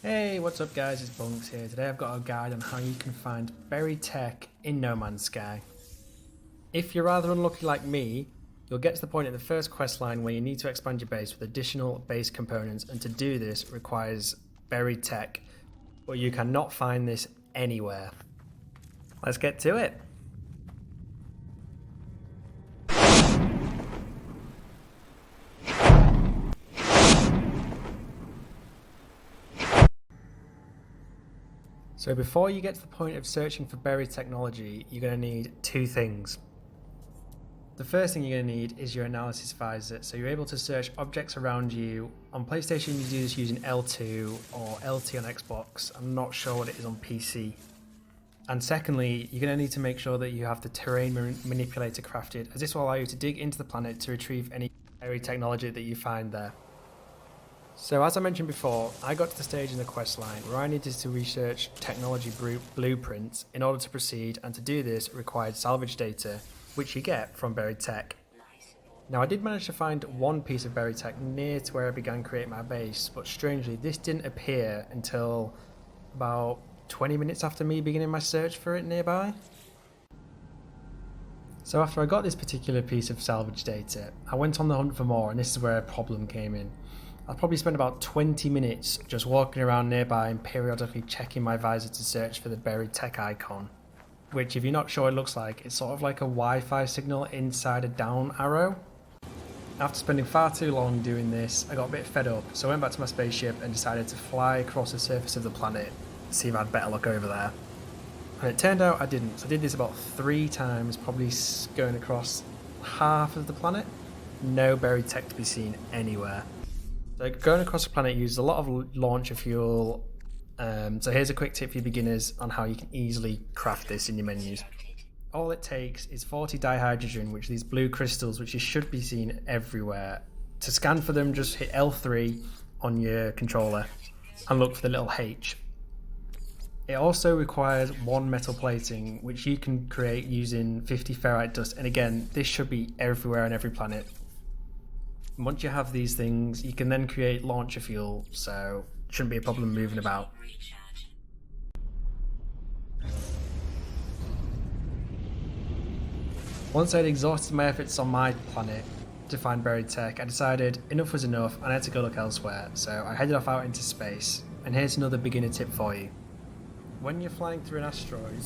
Hey, what's up guys, it's Bunks here. Today I've got a guide on how you can find buried tech in No Man's Sky. If you're rather unlucky like me, you'll get to the point at the first quest line where you need to expand your base with additional base components, and to do this requires buried tech, but you cannot find this anywhere. Let's get to it. So before you get to the point of searching for buried technology, you're going to need two things. The first thing you're going to need is your analysis visor, so you're able to search objects around you. On PlayStation you do this using L2 or LT on Xbox, I'm not sure what it is on PC. And secondly, you're going to need to make sure that you have the terrain manipulator crafted, as this will allow you to dig into the planet to retrieve any buried technology that you find there. So as I mentioned before, I got to the stage in the quest line where I needed to research technology blueprints in order to proceed, and to do this required salvage data, which you get from buried tech. Now I did manage to find one piece of buried tech near to where I began creating my base, but strangely this didn't appear until about 20 minutes after me beginning my search for it nearby. So after I got this particular piece of salvage data, I went on the hunt for more, and this is where a problem came in. I probably spent about 20 minutes just walking around nearby and periodically checking my visor to search for the buried tech icon, which, if you're not sure what it looks like, it's sort of like a Wi-Fi signal inside a down arrow. After spending far too long doing this, I got a bit fed up, so I went back to my spaceship and decided to fly across the surface of the planet to see if I had better luck over there. And it turned out I didn't, so I did this about 3 times, probably going across half of the planet. No buried tech to be seen anywhere. So going across the planet uses a lot of launcher fuel, so here's a quick tip for you beginners on how you can easily craft this in your menus. All it takes is 40 dihydrogen, which are these blue crystals which you should be seen everywhere. To scan for them, just hit L3 on your controller and look for the little H. It also requires 1 metal plating, which you can create using 50 ferrite dust, and again, this should be everywhere on every planet. Once you have these things, you can then create launcher fuel, so it shouldn't be a problem moving about. Once I'd exhausted my efforts on my planet to find buried tech, I decided enough was enough and I had to go look elsewhere, so I headed off out into space. And here's another beginner tip for you. When you're flying through an asteroid,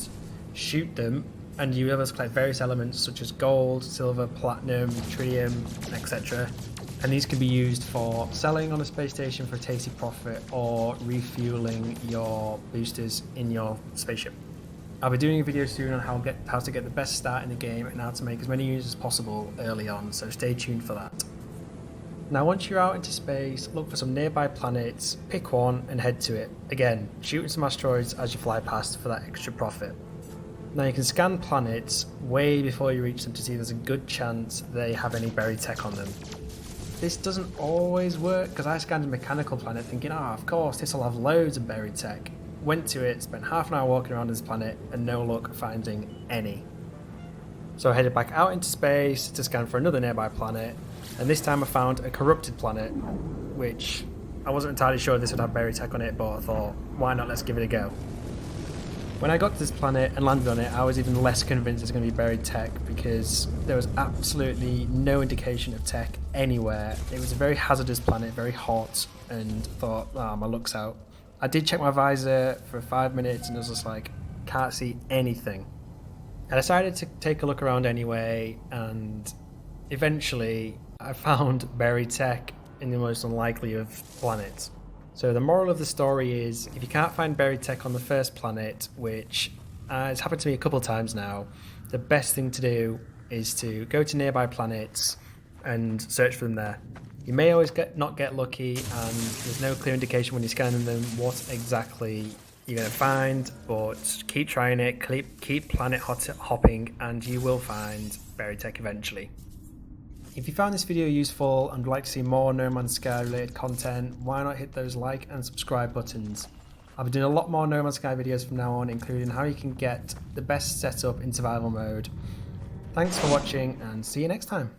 shoot them and you'll be able to collect various elements such as gold, silver, platinum, tritium, etc. And these can be used for selling on a space station for a tasty profit, or refueling your boosters in your spaceship. I'll be doing a video soon on how to get the best start in the game and how to make as many units as possible early on, so stay tuned for that. Now once you're out into space, look for some nearby planets, pick one and head to it. Again, shooting some asteroids as you fly past for that extra profit. Now you can scan planets way before you reach them to see if there's a good chance they have any buried tech on them. This doesn't always work, because I scanned a mechanical planet thinking, of course this will have loads of buried tech. Went to it, spent half an hour walking around this planet and no luck finding any. So I headed back out into space to scan for another nearby planet, and this time I found a corrupted planet, which I wasn't entirely sure this would have buried tech on it, but I thought, why not, let's give it a go. When I got to this planet and landed on it, I was even less convinced there's going to be buried tech, because there was absolutely no indication of tech anywhere. It was a very hazardous planet, very hot, and thought, my luck's out. I did check my visor for 5 minutes and I was just like, can't see anything. I decided to take a look around anyway, and eventually I found buried tech in the most unlikely of planets. So the moral of the story is, if you can't find buried tech on the first planet, which has happened to me a couple of times now, the best thing to do is to go to nearby planets and search for them there. You may always not get lucky, and there's no clear indication when you're scanning them what exactly you're going to find, but keep trying it, keep planet hopping, and you will find buried tech eventually. If you found this video useful and would like to see more No Man's Sky related content, why not hit those like and subscribe buttons. I'll be doing a lot more No Man's Sky videos from now on, including how you can get the best setup in survival mode. Thanks for watching and see you next time.